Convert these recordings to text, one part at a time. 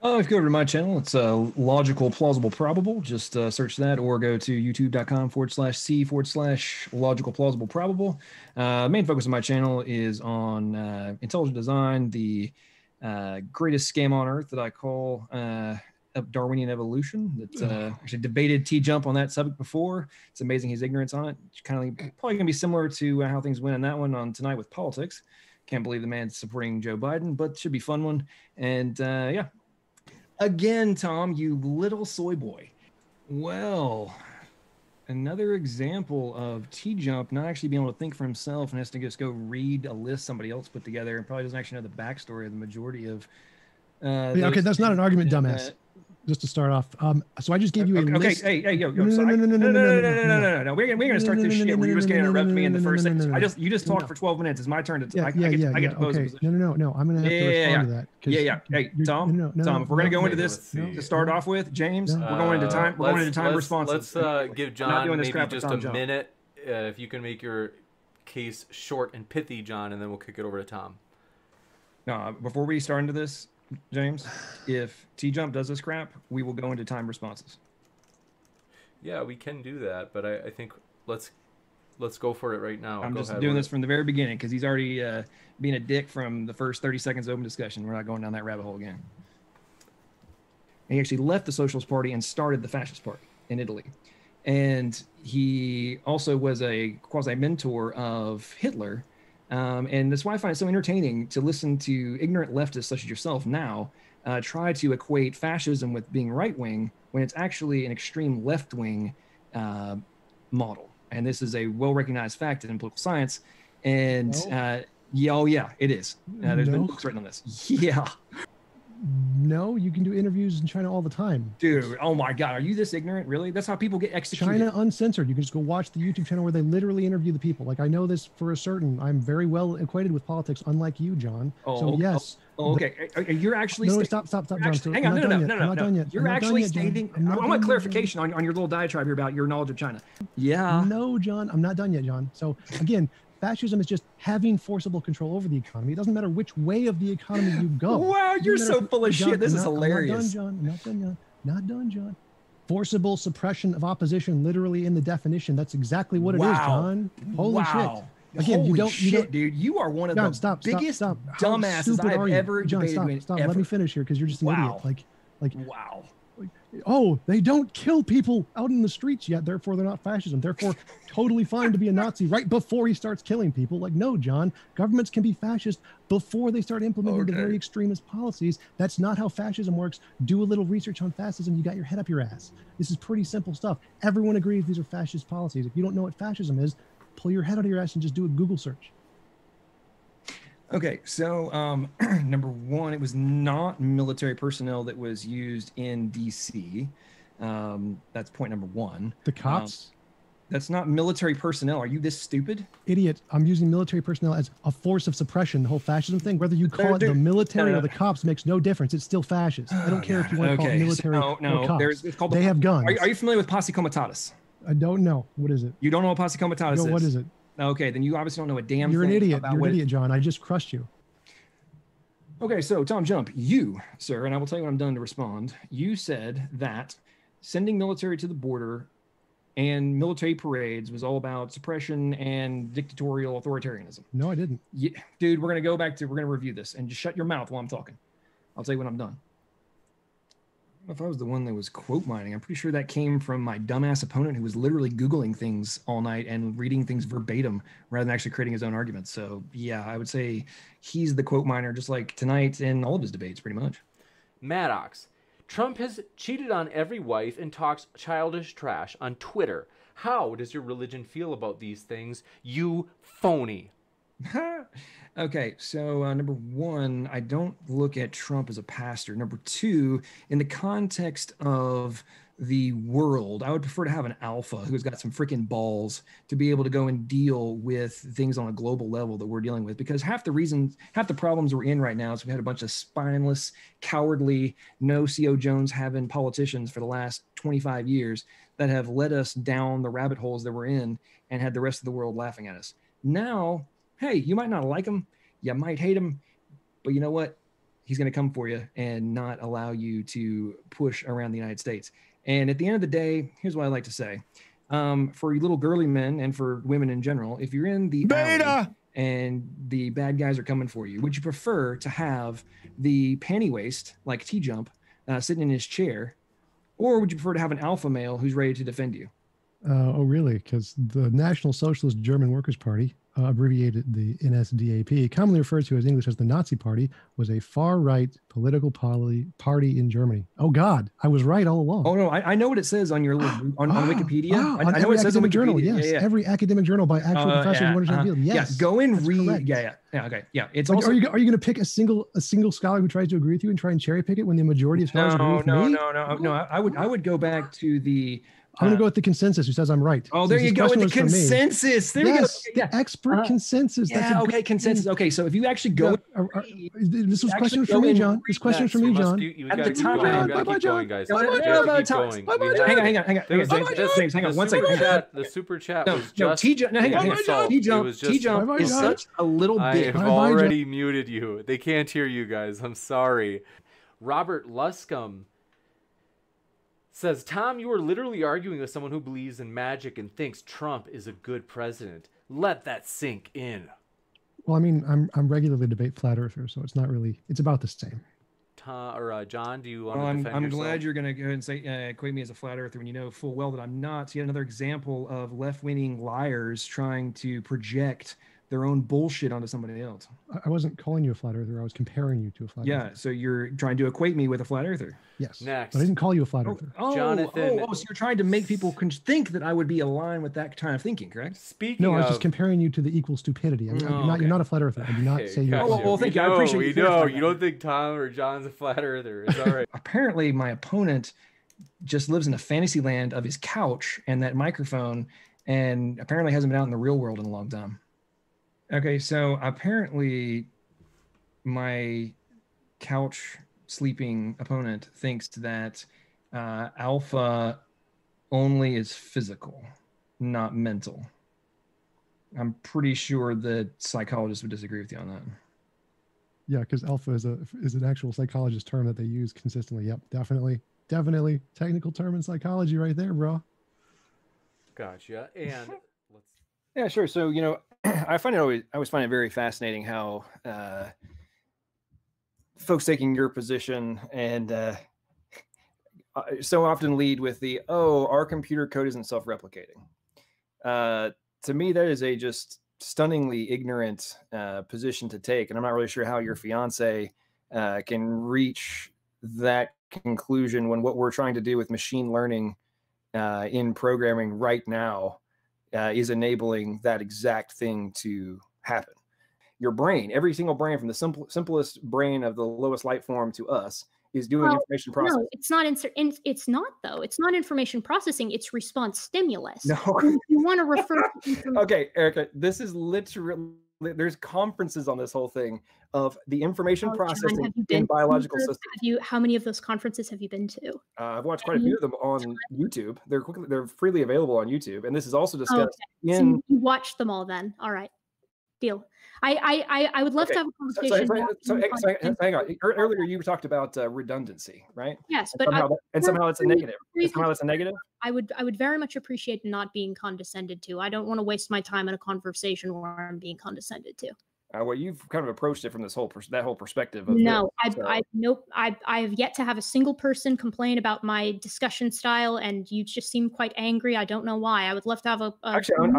If you go over to my channel, it's Logical Plausible Probable. Just search that or go to youtube.com/c/logical plausible probable. Main focus of my channel is on intelligent design, the greatest scam on earth that I call Darwinian evolution. That's actually debated TJump on that subject before. It's amazing his ignorance on it. It's kind of probably going to be similar to how things went in that one on Tonight with Politics. Can't believe the man's supporting Joe Biden, but should be a fun one. And yeah. Again, Tom, you little soy boy. Well, another example of TJump not actually being able to think for himself and has to just go read a list somebody else put together and probably doesn't actually know the backstory of the majority of. Yeah, okay, that's not an argument, dumbass. Just to start off, so I just gave you a list. Hey, yo, no. We're gonna start this shit. We're just gonna interrupt me in the first sentence. You just talked for 12 minutes. It's my turn to. I get to pose a position. No. I'm gonna have to respond to that. Yeah. Hey, Tom, if we're gonna go into this to start off with, James, we're going into time. We're going into time responses. Let's give John maybe just a minute. If you can make your case short and pithy, John, and then we'll kick it over to Tom. No, before we start into this, James, if TJump does this crap, we will go into time responses. Yeah, we can do that, but I think let's go for it right now. I'm just doing this from the very beginning because he's already being a dick from the first 30 seconds of open discussion. We're not going down that rabbit hole again. And he actually left the Socialist Party and started the Fascist Party in Italy. And he also was a quasi-mentor of Hitler. And that's why I find it so entertaining to listen to ignorant leftists such as yourself now try to equate fascism with being right-wing when it's actually an extreme left-wing model. And this is a well-recognized fact in political science. And yeah, it is. There's been books written on this. Yeah. No, you can do interviews in China all the time. Dude, oh my God, are you this ignorant? Really? That's how people get executed. China Uncensored. You can just go watch the YouTube channel where they literally interview the people. Like, I know this for a certain. I'm very well acquainted with politics, unlike you, John. Yes. Okay. You're actually... No, stop, John. Hang on, no. You're actually stating... I want clarification on your little diatribe here about your knowledge of China. Yeah. No, John, I'm not done yet, John. So, again... Fascism is just having forceable control over the economy. It doesn't matter which way of the economy you go. Wow, you're so full of shit. This is hilarious. I'm not done, John. Forcible suppression of opposition, literally in the definition. That's exactly what it is, John. Holy shit. Again, you don't, dude. You are one of the biggest dumbasses I've ever debated. Stop. Let me finish here because you're just an idiot. Wow. Oh, they don't kill people out in the streets yet, therefore they're not fascism. Therefore, totally fine to be a Nazi right before he starts killing people. Like, no, John, governments can be fascist before they start implementing the very extremist policies. That's not how fascism works. Do a little research on fascism. You got your head up your ass. This is pretty simple stuff. Everyone agrees these are fascist policies. If you don't know what fascism is, pull your head out of your ass and just do a Google search. Okay, so number one, it was not military personnel that was used in DC. That's point number one. The cops? That's not military personnel. Are you this stupid? Idiot. I'm using military personnel as a force of suppression, the whole fascism thing. Whether you call it the military or the cops makes no difference. It's still fascist. I don't care if you want to call it military or cops. It's called they have guns. Are you familiar with posse comitatus? I don't know. What is it? You don't know what posse comitatus is? No, what is it? Okay, then you obviously don't know a damn thing. You're an idiot. You're an idiot, John. I just crushed you. Okay, so Tom Jump, you, sir, and I will tell you when I'm done to respond, you said that sending military to the border and military parades was all about suppression and dictatorial authoritarianism. No, I didn't. Yeah, dude, we're going to review this and just shut your mouth while I'm talking. I'll tell you when I'm done. If I was the one that was quote mining, I'm pretty sure that came from my dumbass opponent who was literally Googling things all night and reading things verbatim rather than actually creating his own arguments. So yeah, I would say he's the quote miner, just like tonight in all of his debates, pretty much. Maddox, Trump has cheated on every wife and talks childish trash on Twitter. How does your religion feel about these things, you phony? Okay, so number one, I don't look at Trump as a pastor. Number two, in the context of the world, I would prefer to have an alpha who's got some freaking balls to be able to go and deal with things on a global level that we're dealing with. Because half the problems we're in right now is we had a bunch of spineless, cowardly, no C.O. Jones having politicians for the last 25 years that have led us down the rabbit holes that we're in and had the rest of the world laughing at us. Now, hey, you might not like them, you might hate them, but you know what? he's going to come for you and not allow you to push around the United States. And at the end of the day, here's what I like to say. For you little girly men and for women in general, if you're in the alley and the bad guys are coming for you, would you prefer to have the panty waist, like TJump, sitting in his chair, or would you prefer to have an alpha male who's ready to defend you? Oh, really? Because the National Socialist German Workers' Party, abbreviated the NSDAP, commonly referred to as English as the Nazi Party, was a far-right political party in Germany. Oh, God, I was right all along. Oh, no, I know what it says on your little, on Wikipedia. Wow. I know what it says on Wikipedia. Journal, yes, yeah. every academic journal by actual professors who understand the field. Yes, yeah, go and read. Correct. Yeah, okay, yeah. It's like, also. Are you going to pick a single scholar who tries to agree with you and try and cherry pick it when the majority of scholars agree with me? No. I would go back to the. I'm going to go with the consensus who says I'm right. Oh, there you go with the consensus. There you go. Yeah. The expert consensus. Yeah, okay, consensus. Okay, so if you actually go... this was questions for me, John. This question's for me, John. At the time... Bye-bye, John. Hang on. One second. The super chat was just... TJump is such a little bit... I have already muted you. They can't hear you guys. I'm sorry. Robert Luscombe says, Tom, you are literally arguing with someone who believes in magic and thinks Trump is a good president. Let that sink in. Well, I mean, I'm regularly debate flat earthers, so it's not really, it's about the same. John, do you want to defend yourself? I'm glad you're going to go ahead and say, equate me as a flat earther when you know full well that I'm not. It's yet another example of left-wing liars trying to project their own bullshit onto somebody else. I wasn't calling you a flat earther. I was comparing you to a flat earther. Yeah, so you're trying to equate me with a flat earther. Yes. Next. But I didn't call you a flat earther. Jonathan. So you're trying to make people think that I would be aligned with that kind of thinking, correct? Speaking No, I was just comparing you to the equal stupidity. You're not a flat earther. I do not say you're well, thank you. I appreciate you. We know. You don't think Tom or John's a flat earther. It's all right. Apparently, my opponent just lives in a fantasy land of his couch and that microphone, and apparently hasn't been out in the real world in a long time. Okay, so apparently my couch sleeping opponent thinks that alpha only is physical, not mental. I'm pretty sure that psychologists would disagree with you on that. Yeah, because alpha is an actual psychologist term that they use consistently. Yep, definitely. Technical term in psychology right there, bro. Gotcha. And let's... Yeah, sure. So, I always find it very fascinating how folks taking your position and so often lead with our computer code isn't self-replicating. To me, that is a just stunningly ignorant position to take. And I'm not really sure how your fiance can reach that conclusion when what we're trying to do with machine learning in programming right now is enabling that exact thing to happen. Your brain, every single brain from the simplest brain of the lowest light form to us is doing information processing. No, it's not. It's not though. It's not information processing. It's response stimulus. No, you want to refer to okay, Erica. This is literally there's conferences on this whole thing of the information processing in biological systems. How many of those conferences have you been to? I've watched quite a few of them on YouTube. They're freely available on YouTube, and this is also discussed in. So you watched them all then? All right, deal. I would love to have a conversation. So hang on. Earlier you talked about redundancy, right? Yes, but somehow it's a negative. Somehow it's a negative. I would very much appreciate not being condescended to. I don't want to waste my time in a conversation where I'm being condescended to. Well, you've kind of approached it from that whole perspective. No, I have yet to have a single person complain about my discussion style, and you just seem quite angry. I don't know why. I would love to have a actually, I'm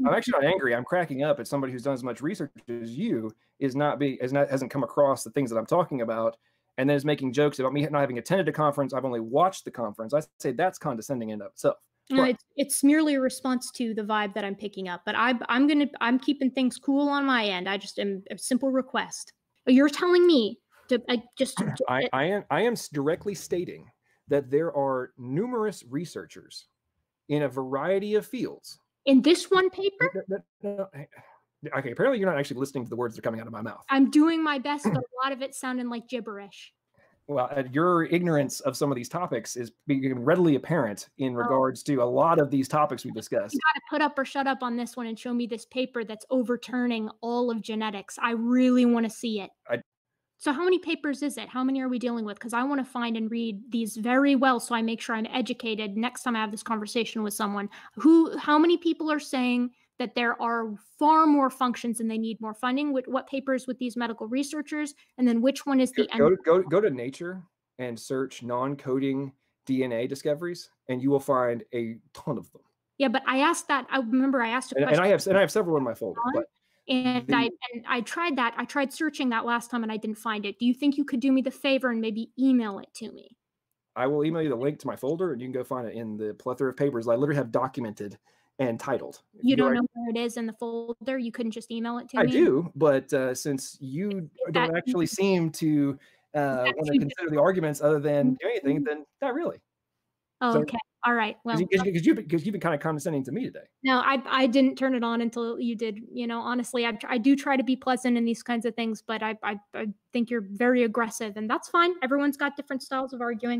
actually not angry. I'm cracking up at somebody who's done as much research as you hasn't come across the things that I'm talking about, and then is making jokes about me not having attended a conference. I've only watched the conference. I say that's condescending in and of itself. No, it's merely a response to the vibe that I'm picking up, but I'm keeping things cool on my end. I just am a simple request. You're telling me to I am directly stating that there are numerous researchers in a variety of fields. In this one paper? Okay, apparently you're not actually listening to the words that are coming out of my mouth. I'm doing my best, but a lot of it sounded like gibberish. Well, your ignorance of some of these topics is becoming readily apparent in regards to a lot of these topics we discussed. You got to put up or shut up on this one and show me this paper that's overturning all of genetics. I really want to see it. So how many papers is it? How many are we dealing with? Because I want to find and read these very well so I make sure I'm educated next time I have this conversation with someone. How many people are saying that there are far more functions and they need more funding? What papers with these medical researchers? And then which one is the end? Go to Nature and search non-coding DNA discoveries, and you will find a ton of them. Yeah, but I asked that. I remember I asked a question. And I have several in my folder. But I tried that. I tried searching that last time and I didn't find it. Do you think you could do me the favor and maybe email it to me? I will email you the link to my folder, and you can go find it in the plethora of papers I literally have documented and titled. You don't know where it is in the folder? You couldn't just email it to me? I do, but since you don't actually seem to want to consider the arguments other than do anything, then not really. Oh, okay. All right. Well, because you've been kind of condescending to me today. No, I didn't turn it on until you did. You know, honestly, I do try to be pleasant in these kinds of things, but I think you're very aggressive, and that's fine. Everyone's got different styles of arguing.